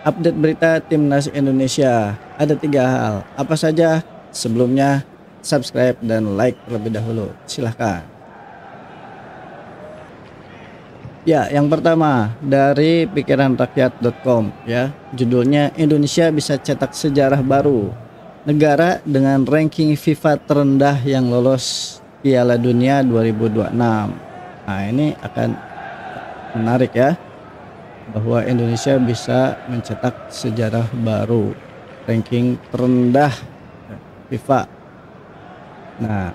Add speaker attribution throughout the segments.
Speaker 1: Update berita Timnas Indonesia. Ada 3 hal. Apa saja? Sebelumnya subscribe dan like terlebih dahulu. Silahkan. Ya, yang pertama dari pikiranrakyat.com ya. Judulnya Indonesia bisa cetak sejarah baru. Negara dengan ranking FIFA terendah yang lolos Piala Dunia 2026. Nah, ini akan menarik ya, bahwa Indonesia bisa mencetak sejarah baru, ranking terendah FIFA. Nah,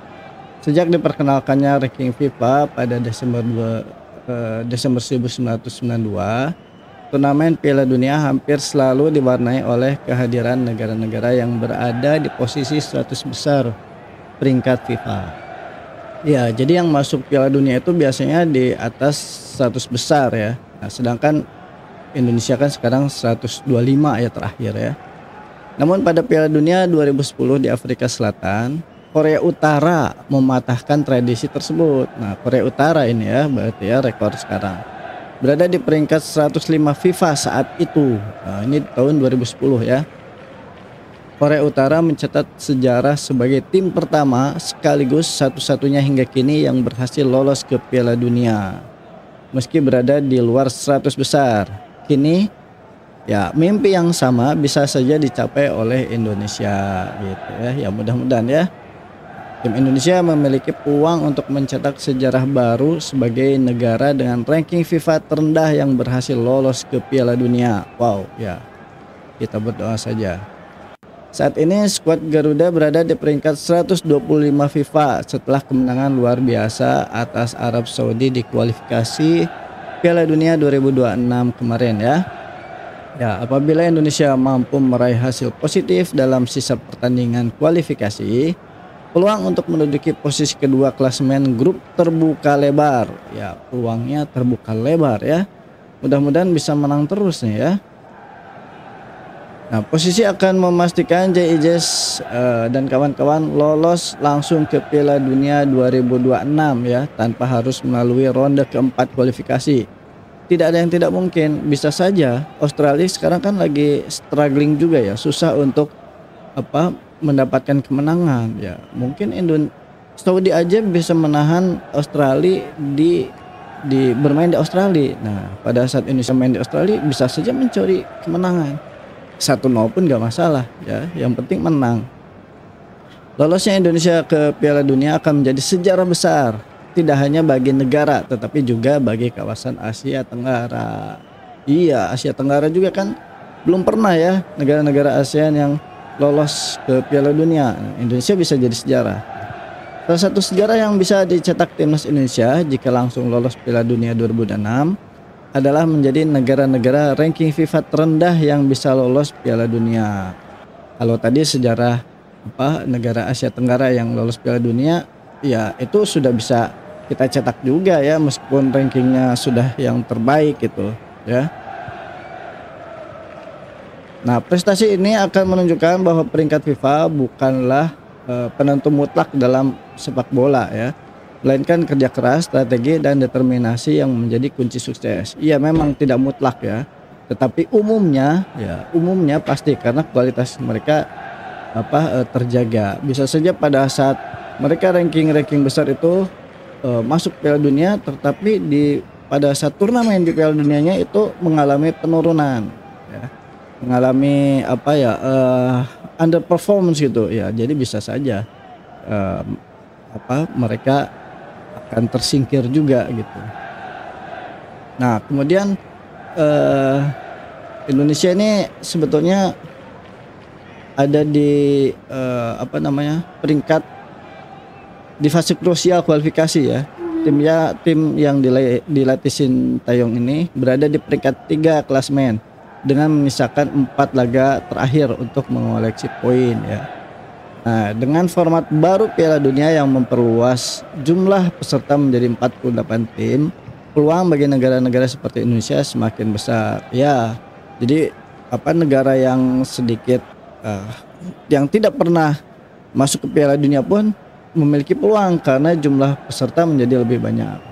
Speaker 1: sejak diperkenalkannya ranking FIFA pada Desember 1992, turnamen Piala Dunia hampir selalu diwarnai oleh kehadiran negara-negara yang berada di posisi 100 besar peringkat FIFA. Ya, jadi yang masuk Piala Dunia itu biasanya di atas 100 besar ya. Nah, sedangkan Indonesia kan sekarang 125 ya terakhir ya. Namun pada Piala Dunia 2010 di Afrika Selatan, Korea Utara mematahkan tradisi tersebut. Nah, Korea Utara ini ya berarti ya rekor sekarang. Berada di peringkat 105 FIFA saat itu. Nah, ini tahun 2010 ya. Korea Utara mencatat sejarah sebagai tim pertama sekaligus satu-satunya hingga kini yang berhasil lolos ke Piala Dunia. Meski berada di luar 100 besar. Kini ya mimpi yang sama bisa saja dicapai oleh Indonesia gitu ya. Ya mudah-mudahan ya. Tim Indonesia memiliki peluang untuk mencetak sejarah baru sebagai negara dengan ranking FIFA terendah yang berhasil lolos ke Piala Dunia. Wow ya. Kita berdoa saja. Saat ini skuad Garuda berada di peringkat 125 FIFA setelah kemenangan luar biasa atas Arab Saudi di kualifikasi Piala Dunia 2026 kemarin ya. Ya, apabila Indonesia mampu meraih hasil positif dalam sisa pertandingan kualifikasi, peluang untuk menduduki posisi kedua klasemen grup terbuka lebar. Ya, peluangnya terbuka lebar ya. Mudah-mudahan bisa menang terus nih ya. Nah, posisi akan memastikan JIJS dan kawan-kawan lolos langsung ke Piala Dunia 2026 ya, tanpa harus melalui ronde keempat kualifikasi. Tidak ada yang tidak mungkin, bisa saja. Australia sekarang kan lagi struggling juga ya, susah untuk mendapatkan kemenangan ya. Mungkin Saudi aja bisa menahan Australia di bermain di Australia. Nah, pada saat Indonesia main di Australia bisa saja mencuri kemenangan. 1-0 pun gak masalah ya, yang penting menang. Lolosnya Indonesia ke Piala Dunia akan menjadi sejarah besar, tidak hanya bagi negara tetapi juga bagi kawasan Asia Tenggara. Iya, Asia Tenggara juga kan belum pernah ya negara-negara ASEAN yang lolos ke Piala Dunia. Indonesia bisa jadi sejarah. Salah satu sejarah yang bisa dicetak timnas Indonesia jika langsung lolos Piala Dunia 2026 adalah menjadi negara-negara ranking FIFA terendah yang bisa lolos Piala Dunia. Kalau tadi sejarah negara Asia Tenggara yang lolos Piala Dunia, ya itu sudah bisa kita cetak juga ya, meskipun rankingnya sudah yang terbaik gitu ya. Nah, prestasi ini akan menunjukkan bahwa peringkat FIFA bukanlah penentu mutlak dalam sepak bola ya, melainkan kerja keras, strategi dan determinasi yang menjadi kunci sukses. Iya, memang tidak mutlak ya, tetapi umumnya pasti karena kualitas mereka terjaga. Bisa saja pada saat mereka ranking besar itu masuk Piala Dunia, tetapi pada saat turnamen di Piala Dunianya itu mengalami penurunan ya. Mengalami underperformance gitu ya. Jadi bisa saja mereka akan tersingkir juga gitu. Nah, kemudian Indonesia ini sebetulnya ada di peringkat di fase krusial kualifikasi ya. Tim yang dilatih Sintayong ini berada di peringkat 3 klasemen dengan menyisakan 4 laga terakhir untuk mengoleksi poin ya. Nah, dengan format baru Piala Dunia yang memperluas jumlah peserta menjadi 48 tim, peluang bagi negara-negara seperti Indonesia semakin besar. Ya, jadi negara yang sedikit yang tidak pernah masuk ke Piala Dunia pun memiliki peluang karena jumlah peserta menjadi lebih banyak.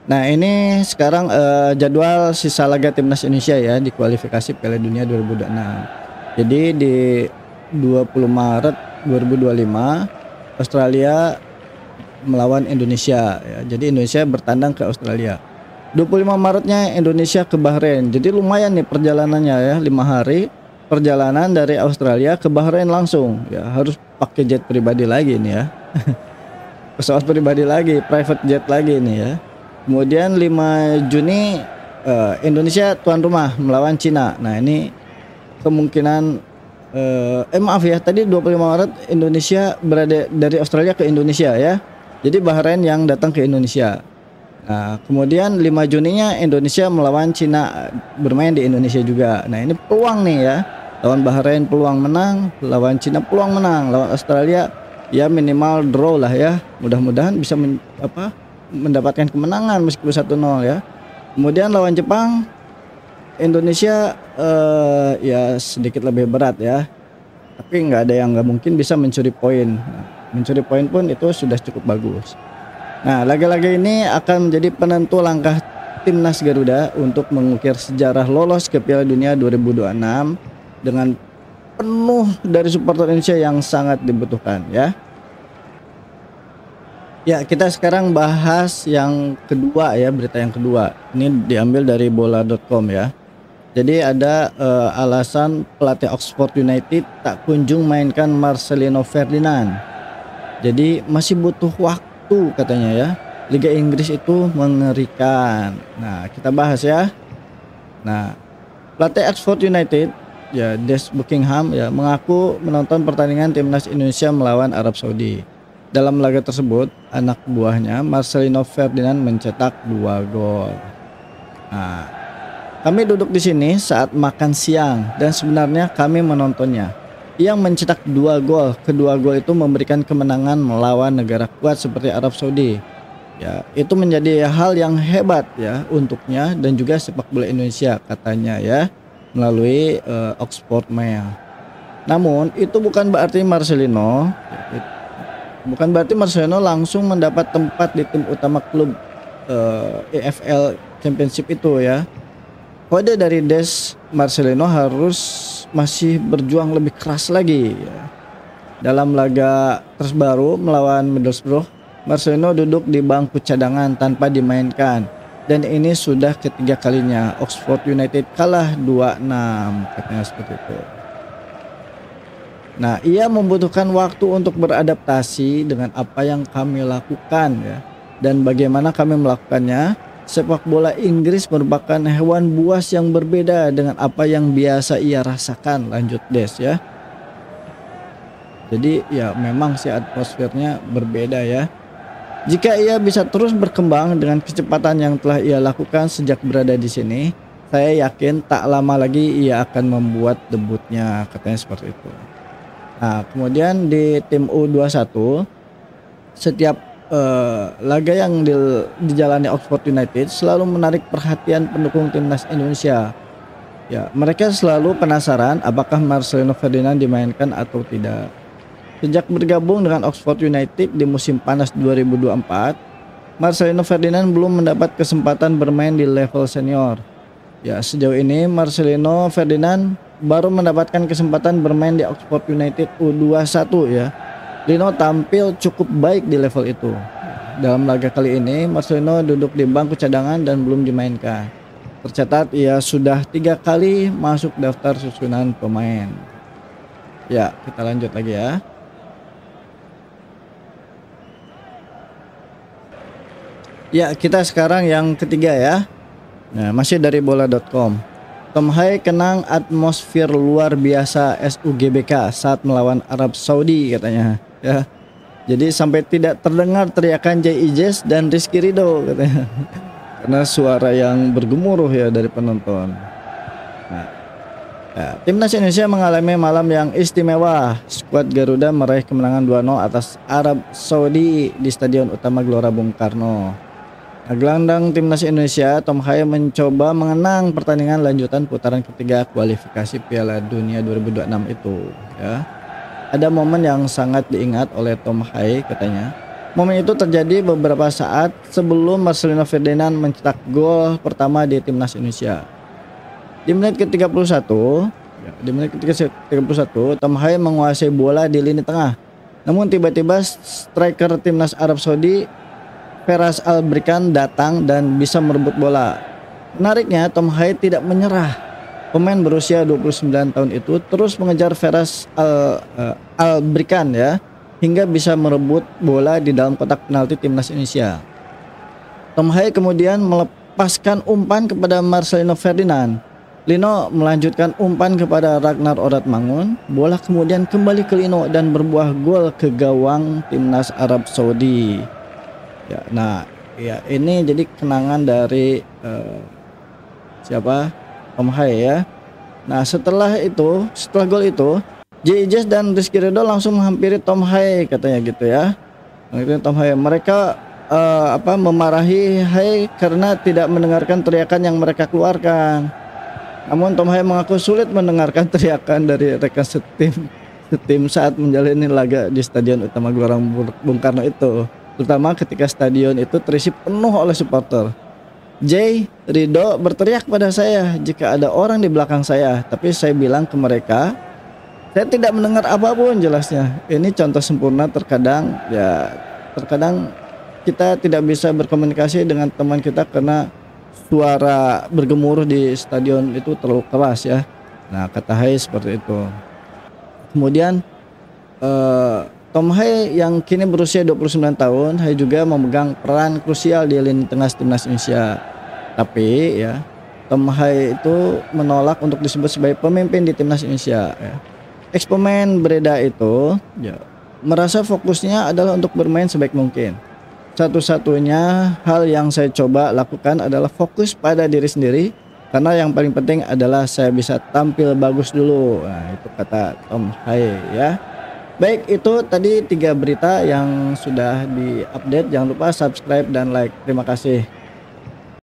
Speaker 1: Nah, ini sekarang jadwal sisa laga timnas Indonesia ya di kualifikasi Piala Dunia 2026. Jadi di 20 Maret 2025 Australia melawan Indonesia ya. Jadi Indonesia bertandang ke Australia. 25 Maretnya Indonesia ke Bahrain. Jadi lumayan nih perjalanannya ya, 5 hari perjalanan dari Australia ke Bahrain langsung. Ya, harus pakai jet pribadi lagi nih ya. Pesawat pribadi lagi, private jet lagi nih ya. Kemudian 5 Juni Indonesia tuan rumah melawan Cina. Nah, ini kemungkinan maaf ya, tadi 25 Maret Indonesia berada dari Australia ke Indonesia ya. Jadi Bahrain yang datang ke Indonesia. Nah, kemudian 5 Juninya Indonesia melawan Cina, bermain di Indonesia juga. Nah, ini peluang nih ya. Lawan Bahrain peluang menang, lawan Cina peluang menang, lawan Australia ya minimal draw lah ya. Mudah-mudahan bisa mendapatkan kemenangan meskipun 1-0 ya. Kemudian lawan Jepang Indonesia ya sedikit lebih berat ya. Tapi nggak ada yang nggak mungkin bisa mencuri poin. Nah, mencuri poin pun itu sudah cukup bagus. Nah, laga-laga ini akan menjadi penentu langkah timnas Garuda untuk mengukir sejarah lolos ke Piala Dunia 2026 dengan penuh dari supporter Indonesia yang sangat dibutuhkan ya. Ya, kita sekarang bahas yang kedua ya, berita yang kedua. Ini diambil dari bola.com ya. Jadi ada alasan pelatih Oxford United tak kunjung mainkan Marcelino Ferdinand. Jadi masih butuh waktu katanya ya. Liga Inggris itu mengerikan. Nah, kita bahas ya. Nah, pelatih Oxford United ya Des Buckingham ya mengaku menonton pertandingan timnas Indonesia melawan Arab Saudi. Dalam laga tersebut, anak buahnya Marcelino Ferdinand mencetak 2 gol. Nah, kami duduk di sini saat makan siang dan sebenarnya kami menontonnya. Yang mencetak 2 gol, kedua gol itu memberikan kemenangan melawan negara kuat seperti Arab Saudi. Ya, itu menjadi hal yang hebat ya untuknya dan juga sepak bola Indonesia katanya ya melalui Oxford Mail. Namun itu bukan berarti Marcelino langsung mendapat tempat di tim utama klub EFL Championship itu ya. Kode dari Des, Marcelino harus masih berjuang lebih keras lagi ya. Dalam laga terbaru melawan Middlesbrough, Marcelino duduk di bangku cadangan tanpa dimainkan dan ini sudah ketiga kalinya Oxford United kalah 2-6 katanya seperti itu. Nah, ia membutuhkan waktu untuk beradaptasi dengan apa yang kami lakukan ya dan bagaimana kami melakukannya. Sepak bola Inggris merupakan hewan buas yang berbeda dengan apa yang biasa ia rasakan, lanjut Des ya. Jadi ya memang sih atmosfernya berbeda ya. Jika ia bisa terus berkembang dengan kecepatan yang telah ia lakukan sejak berada di sini, saya yakin tak lama lagi ia akan membuat debutnya, katanya seperti itu. Nah, kemudian di tim U21 setiap laga yang dijalani Oxford United selalu menarik perhatian pendukung timnas Indonesia. Ya, mereka selalu penasaran apakah Marcelino Ferdinand dimainkan atau tidak. Sejak bergabung dengan Oxford United di musim panas 2024, Marcelino Ferdinand belum mendapat kesempatan bermain di level senior. Ya, sejauh ini Marcelino Ferdinand baru mendapatkan kesempatan bermain di Oxford United U21 ya. Lino tampil cukup baik di level itu. Dalam laga kali ini, Marcelino duduk di bangku cadangan dan belum dimainkan. Tercatat ia sudah 3 kali masuk daftar susunan pemain. Ya, kita lanjut lagi ya. Ya, kita sekarang yang ketiga ya. Nah, masih dari bola.com. Tom Hai kenang atmosfer luar biasa SUGBK saat melawan Arab Saudi katanya. Ya, jadi sampai tidak terdengar teriakan Jay Ijes dan Rizky Ridho katanya, karena suara yang bergemuruh ya dari penonton. Nah, ya, timnas Indonesia mengalami malam yang istimewa. Skuad Garuda meraih kemenangan 2-0 atas Arab Saudi di Stadion Utama Gelora Bung Karno. Nah, gelandang timnas Indonesia Tom Hai mencoba mengenang pertandingan lanjutan putaran ketiga kualifikasi Piala Dunia 2026 itu ya. Ada momen yang sangat diingat oleh Tom Hai katanya. Momen itu terjadi beberapa saat sebelum Marcelino Ferdinand mencetak gol pertama di timnas Indonesia. Di menit ke-31, di menit ke-31, Tom Haye menguasai bola di lini tengah. Namun tiba-tiba striker timnas Arab Saudi Feras Al-Brikan datang dan bisa merebut bola. Menariknya, Tom Haye tidak menyerah. Pemain berusia 29 tahun itu terus mengejar Feras Al-Brikan ya, hingga bisa merebut bola di dalam kotak penalti timnas Indonesia. Tom Haye kemudian melepaskan umpan kepada Marcelino Ferdinand. Lino melanjutkan umpan kepada Ragnar Oratmangun. Bola kemudian kembali ke Lino dan berbuah gol ke gawang timnas Arab Saudi. Ya, nah, ya ini jadi kenangan dari Tom Haye ya. Nah, setelah gol itu, J. Ijes dan Rizky Ridho langsung menghampiri Tom Haye katanya gitu ya. Nah, Tom Haye, mereka memarahi Haye karena tidak mendengarkan teriakan yang mereka keluarkan. Namun Tom Haye mengaku sulit mendengarkan teriakan dari rekan setim saat menjalani laga di Stadion Utama Gelora Bung Karno itu, terutama ketika stadion itu terisi penuh oleh supporter. J. Ridho berteriak pada saya jika ada orang di belakang saya, tapi saya bilang ke mereka, saya tidak mendengar apapun jelasnya. Ini contoh sempurna terkadang kita tidak bisa berkomunikasi dengan teman kita karena suara bergemuruh di stadion itu terlalu keras ya. Nah, kata Haye seperti itu. Kemudian Tom Haye yang kini berusia 29 tahun, Haye juga memegang peran krusial di lini tengah timnas Indonesia. Tapi ya, Tom Haye itu menolak untuk disebut sebagai pemimpin di timnas Indonesia ya. Ex-pemain Breda itu ya merasa fokusnya adalah untuk bermain sebaik mungkin. Satu-satunya hal yang saya coba lakukan adalah fokus pada diri sendiri, karena yang paling penting adalah saya bisa tampil bagus dulu. Nah, itu kata Tom Haye ya. Baik, itu tadi 3 berita yang sudah diupdate. Jangan lupa subscribe dan like. Terima kasih.